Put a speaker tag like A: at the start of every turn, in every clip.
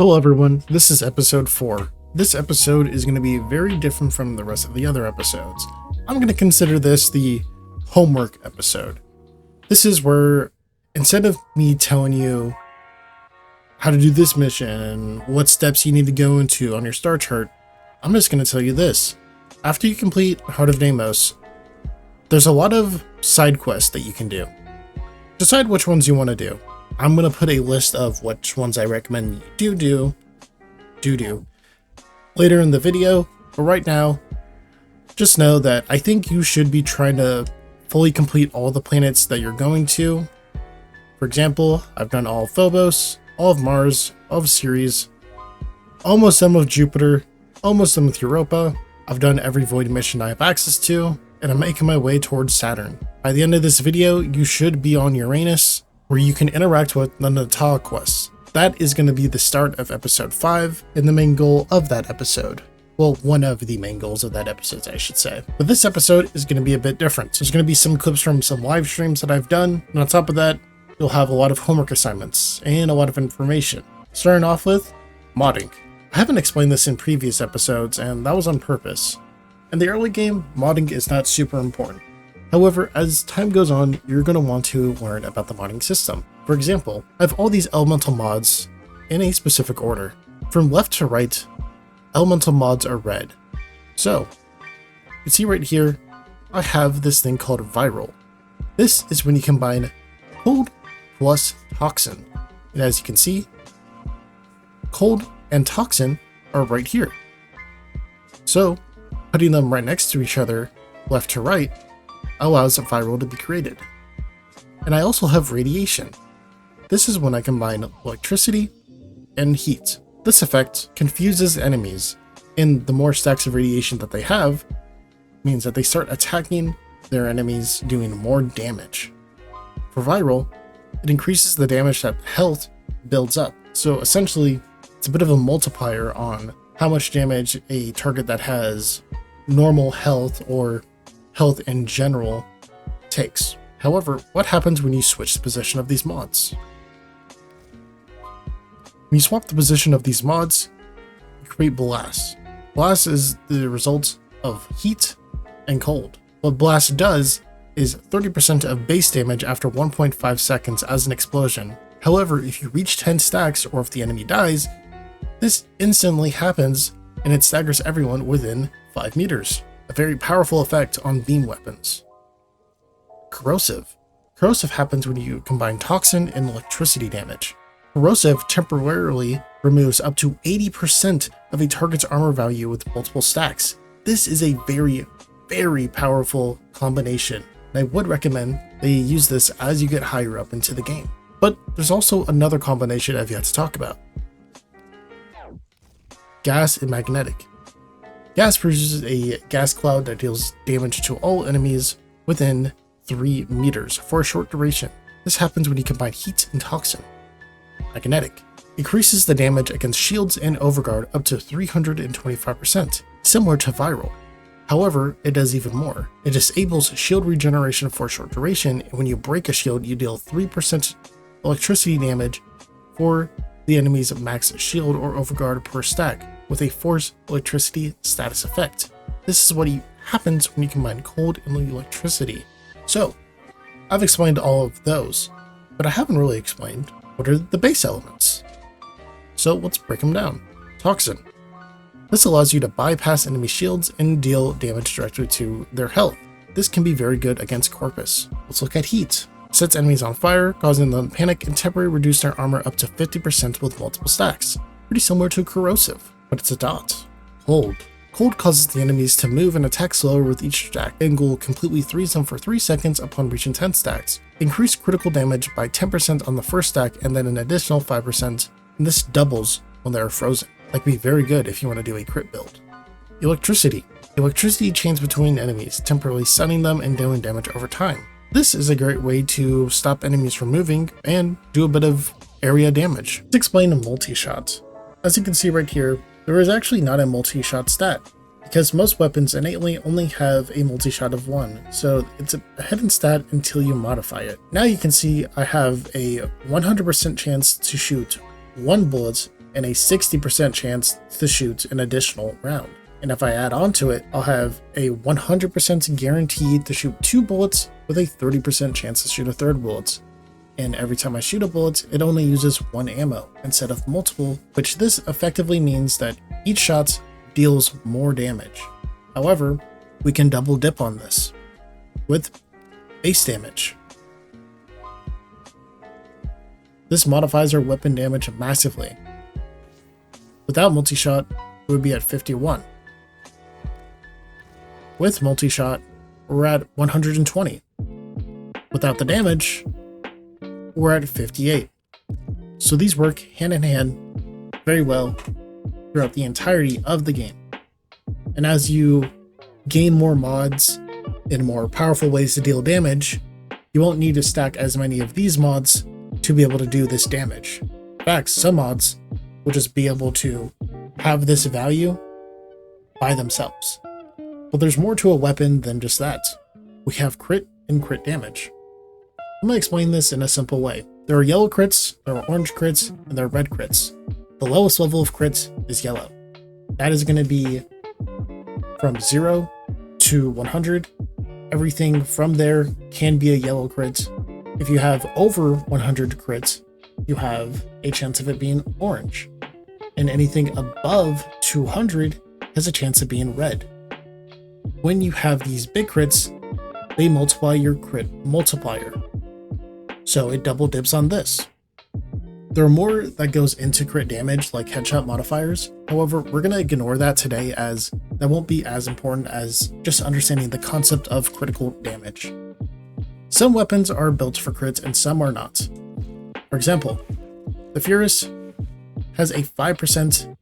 A: Hello everyone, this is episode 4. This episode is going to be very different from the rest of the other episodes. I'm going to consider this the homework episode. This is where, instead of me telling you how to do this mission and what steps you need to go into on your star chart, I'm just going to tell you this. After you complete Heart of Deimos, there's a lot of side quests that you can do. Decide which ones you want to do. I'm going to put a list of which ones I recommend you do later in the video, but right now, just know that I think you should be trying to fully complete all the planets that you're going to. For example, I've done all of Phobos, all of Mars, all of Ceres, almost done with Jupiter, almost done with Europa. I've done every void mission I have access to, and I'm making my way towards Saturn. By the end of this video, you should be on Uranus, where you can interact with the Natah quests. That is going to be the start of episode 5 and the main goal of that episode. Well, one of the main goals of that episode, I should say. But this episode is going to be a bit different. There's going to be some clips from some live streams that I've done, and on top of that, you'll have a lot of homework assignments and a lot of information. Starting off with modding. I haven't explained this in previous episodes, and that was on purpose. In the early game, modding is not super important. However, as time goes on, you're going to want to learn about the modding system. For example, I have all these elemental mods in a specific order. From left to right, elemental mods are red. So, you can see right here, I have this thing called Viral. This is when you combine cold plus toxin. And as you can see, cold and toxin are right here. So, putting them right next to each other, left to right, allows a viral to be created. And I also have radiation. This is when I combine electricity and heat. This effect confuses enemies, and the more stacks of radiation that they have means that they start attacking their enemies, doing more damage. For viral, it increases the damage that health builds up. So essentially, it's a bit of a multiplier on how much damage a target that has normal health or health in general takes. However, what happens when you switch the position of these mods? When you swap the position of these mods, you create Blast. Blast is the result of heat and cold. What Blast does is 30% of base damage after 1.5 seconds as an explosion. However, if you reach 10 stacks or if the enemy dies, this instantly happens and it staggers everyone within 5 meters. A very powerful effect on beam weapons. Corrosive. Corrosive happens when you combine toxin and electricity damage. Corrosive temporarily removes up to 80% of a target's armor value with multiple stacks. This is a very, very powerful combination, and I would recommend that you use this as you get higher up into the game. But there's also another combination I've yet to talk about. Gas and magnetic. Gas produces a gas cloud that deals damage to all enemies within 3 meters for a short duration. This happens when you combine heat and toxin. Magnetic increases the damage against shields and overguard up to 325%, similar to viral. However, it does even more. It disables shield regeneration for a short duration, and when you break a shield, you deal 3% electricity damage for the enemy's max shield or overguard per stack, with a force electricity status effect. This is what happens when you combine cold and electricity. So, I've explained all of those, but I haven't really explained what are the base elements. So let's break them down. Toxin. This allows you to bypass enemy shields and deal damage directly to their health. This can be very good against Corpus. Let's look at heat. Sets enemies on fire, causing them to panic and temporarily reduce their armor up to 50% with multiple stacks. Pretty similar to corrosive, but it's a dot. Cold. Cold causes the enemies to move and attack slower with each stack, and will completely freeze them for 3 seconds upon reaching 10 stacks. Increase critical damage by 10% on the first stack and then an additional 5%, and this doubles when they are frozen. That can be very good if you want to do a crit build. Electricity. Electricity chains between enemies, temporarily stunning them and dealing damage over time. This is a great way to stop enemies from moving and do a bit of area damage. Let's explain a multi-shot. As you can see right here, there is actually not a multi-shot stat, because most weapons innately only have a multi-shot of 1, so it's a hidden stat until you modify it. Now you can see I have a 100% chance to shoot 1 bullet and a 60% chance to shoot an additional round. And if I add on to it, I'll have a 100% guaranteed to shoot 2 bullets with a 30% chance to shoot a third bullet. And every time I shoot a bullet, it only uses 1 ammo instead of multiple, which this effectively means that each shot deals more damage. However, we can double dip on this with base damage. This modifies our weapon damage massively. Without multi-shot, it would be at 51. With multi-shot, we're at 120. Without the damage, we're at 58. So these work hand in hand very well throughout the entirety of the game. And as you gain more mods and more powerful ways to deal damage, you won't need to stack as many of these mods to be able to do this damage. In fact, some mods will just be able to have this value by themselves. But there's more to a weapon than just that. We have crit and crit damage. I'm going to explain this in a simple way. There are yellow crits, there are orange crits, and there are red crits. The lowest level of crits is yellow. That is going to be from 0 to 100. Everything from there can be a yellow crit. If you have over 100 crits, you have a chance of it being orange. And anything above 200 has a chance of being red. When you have these big crits, they multiply your crit multiplier. So it double dips on this. There are more that goes into crit damage, like headshot modifiers. However, we're going to ignore that today, as that won't be as important as just understanding the concept of critical damage. Some weapons are built for crits and some are not. For example, the Furus has a 5%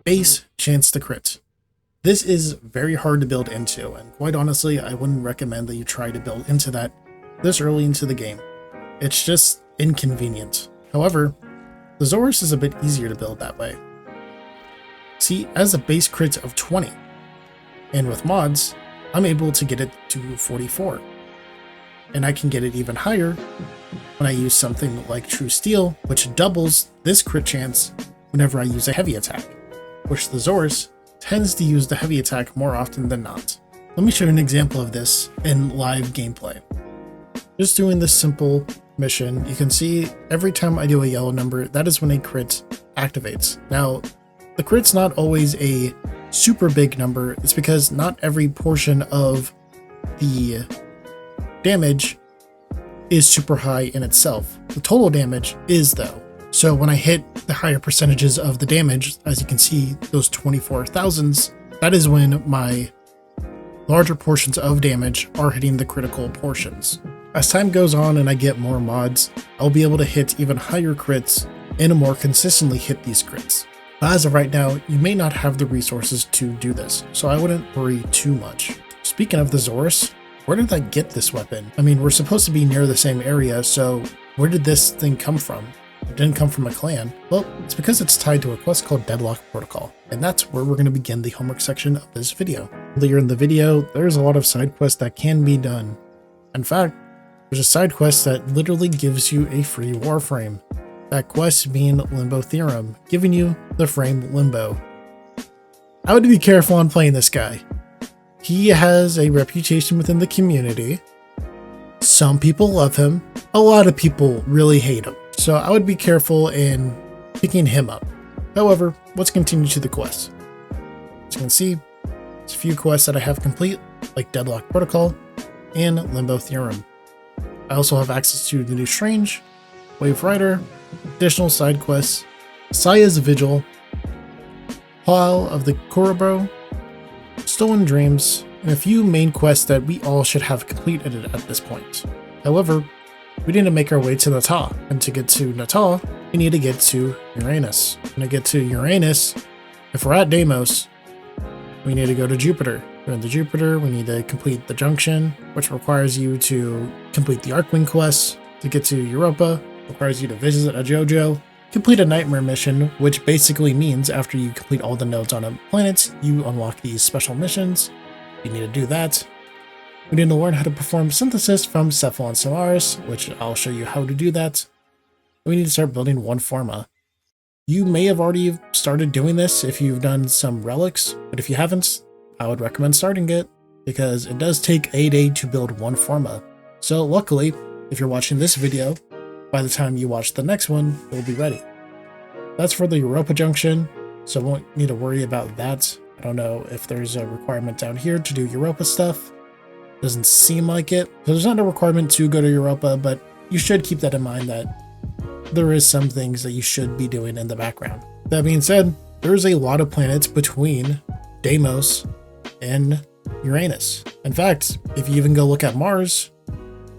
A: base chance to crit. This is very hard to build into, and quite honestly, I wouldn't recommend that you try to build into that this early into the game. It's just inconvenient. However, the Zorus is a bit easier to build that way. See, as a base crit of 20, and with mods, I'm able to get it to 44. And I can get it even higher when I use something like True Steel, which doubles this crit chance whenever I use a heavy attack, which the Zorus tends to use the heavy attack more often than not. Let me show you an example of this in live gameplay. Just doing this simple mission, you can see every time I do a yellow number, that is when a crit activates. Now, the crit's not always a super big number. It's because not every portion of the damage is super high in itself. The total damage is, though. So when I hit the higher percentages of the damage, as you can see, those 24,000s, that is when my larger portions of damage are hitting the critical portions. As time goes on and I get more mods, I'll be able to hit even higher crits and more consistently hit these crits. But as of right now, you may not have the resources to do this, so I wouldn't worry too much. Speaking of the Zorus, where did I get this weapon? I mean, we're supposed to be near the same area, so where did this thing come from? It didn't come from a clan. Well, it's because it's tied to a quest called Deadlock Protocol, and that's where we're going to begin the homework section of this video. Earlier in the video, there's a lot of side quests that can be done. In fact, there's a side quest that literally gives you a free warframe. That quest being Limbo Theorem, giving you the frame Limbo. I would be careful on playing this guy. He has a reputation within the community. Some people love him. A lot of people really hate him. So I would be careful in picking him up. However, let's continue to the quest. As you can see, there's a few quests that I have complete, like Deadlock Protocol and Limbo Theorem. I also have access to the new Strange, Wave Rider, additional side quests, Saya's Vigil, Hall of the Korobro, Stolen Dreams, and a few main quests that we all should have completed at this point. However, we need to make our way to Natah, and to get to Natah, we need to get to Uranus. And to get to Uranus, if we're at Deimos, we need to go to Jupiter. We're in the Jupiter, we need to complete the Junction, which requires you to complete the Arcwing quest. To get to Europa, requires you to visit a JoJo, complete a Nightmare mission, which basically means after you complete all the nodes on a planet, you unlock these special missions. You need to do that. We need to learn how to perform synthesis from Cephalon Solaris, which I'll show you how to do that. We need to start building one Forma. You may have already started doing this if you've done some relics, but if you haven't, I would recommend starting it because it does take a day to build one forma. So luckily, if you're watching this video, by the time you watch the next one, it will be ready. That's for the Europa junction, so won't need to worry about that. I don't know if there's a requirement down here to do Europa stuff. Doesn't seem like it. So there's not a requirement to go to Europa, but you should keep that in mind that there is some things that you should be doing in the background. That being said, there's a lot of planets between Deimos and Uranus. In fact, if you even go look at Mars,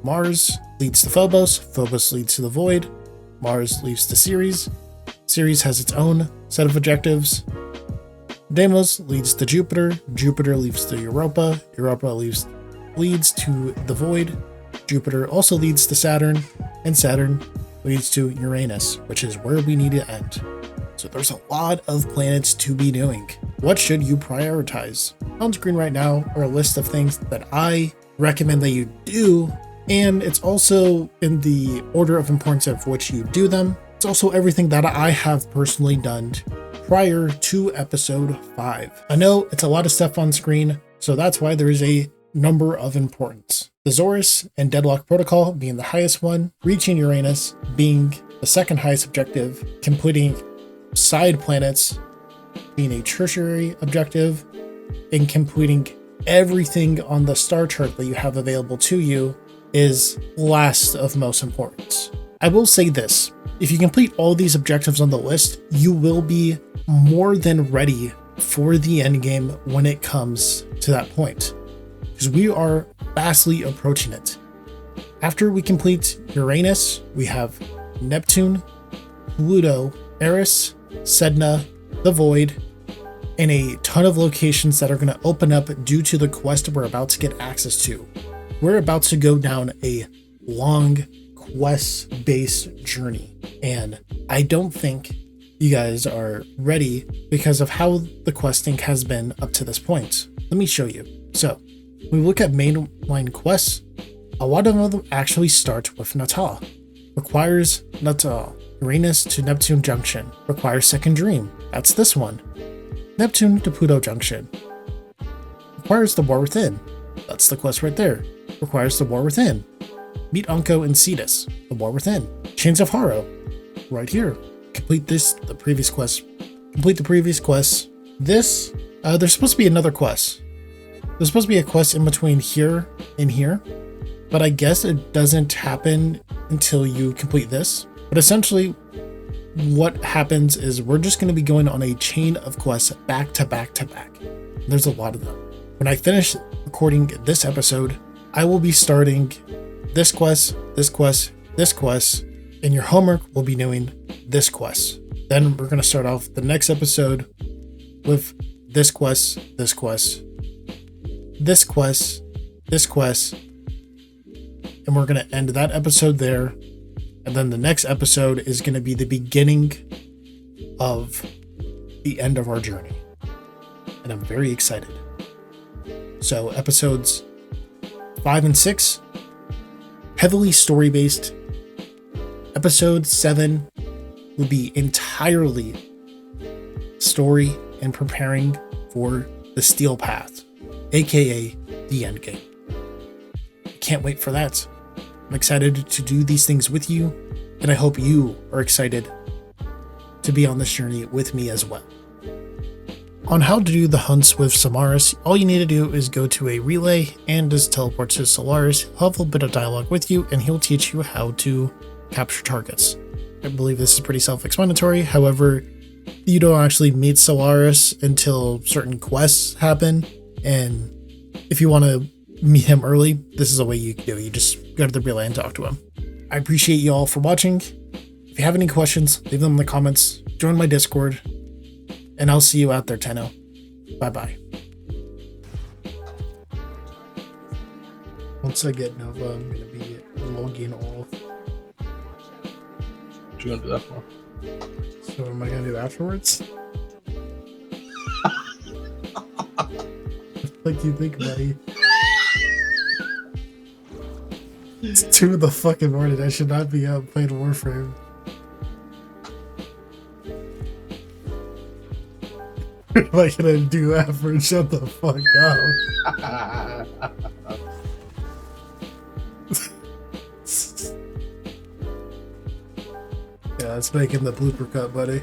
A: Mars leads to Phobos, Phobos leads to the Void, Mars leads to Ceres, Ceres has its own set of objectives, Deimos leads to Jupiter, Jupiter leads to Europa, Europa leads to the Void, Jupiter also leads to Saturn, and Saturn leads to Uranus, which is where we need to end. So there's a lot of planets to be doing. What should you prioritize? On screen right now are a list of things that I recommend that you do, and it's also in the order of importance of which you do them. It's also everything that I have personally done prior to episode 5. I know it's a lot of stuff on screen, so that's why there is a number of importance. The Zorus and Deadlock Protocol being the highest one, reaching Uranus being the second highest objective, completing side planets being a tertiary objective, and completing everything on the star chart that you have available to you is last of most importance. I will say this, if you complete all these objectives on the list, you will be more than ready for the end game when it comes to that point, because we are fastly approaching it. After we complete Uranus, we have Neptune, Pluto, Eris, Sedna, the Void, and a ton of locations that are going to open up due to the quest we're about to get access to. We're about to go down a long quest-based journey, and I don't think you guys are ready because of how the questing has been up to this point. Let me show you. So, when we look at mainline quests, a lot of them actually start with Natah. Requires Natah. Uranus to Neptune junction. Requires Second Dream. That's this one. Neptune to Pluto junction. Requires the War Within. That's the quest right there. Requires the War Within. Meet Anko and Cetus. The War Within. Chains of Haro. Right here. Complete the previous quest. Complete the previous quests. This, there's supposed to be another quest. There's supposed to be a quest in between here and here, but I guess it doesn't happen until you complete this. But essentially, what happens is we're just going to be going on a chain of quests back to back to back. There's a lot of them. When I finish recording this episode, I will be starting this quest, this quest, this quest, and your homework will be doing this quest. Then we're going to start off the next episode with this quest, this quest, this quest, this quest, and we're going to end that episode there. And then the next episode is going to be the beginning of the end of our journey. And I'm very excited. So episodes 5 and 6, heavily story-based. Episode 7 will be entirely story and preparing for the Steel Path, aka the endgame. Can't wait for that. I'm excited to do these things with you, and I hope you are excited to be on this journey with me as well. On how to do the hunts with Solaris, all you need to do is go to a relay and just teleport to Solaris. He'll have a bit of dialogue with you, and he'll teach you how to capture targets. I believe this is pretty self-explanatory. However, you don't actually meet Solaris until certain quests happen, and if you want to meet him early, this is a way you can do it. You just go to the relay and talk to him. I appreciate you all for watching. If you have any questions, leave them in the comments, join my Discord, and I'll see you out there, Tenno. Bye-bye. Once I get Nova, I'm going to be logging off.
B: What you gonna do that for?
A: So what am I going to do afterwards? What do you think, buddy? It's 2 in the fucking morning. I should not be up playing Warframe. What am I gonna do after? Shut the fuck up. Yeah, let's make him the blooper cut, buddy.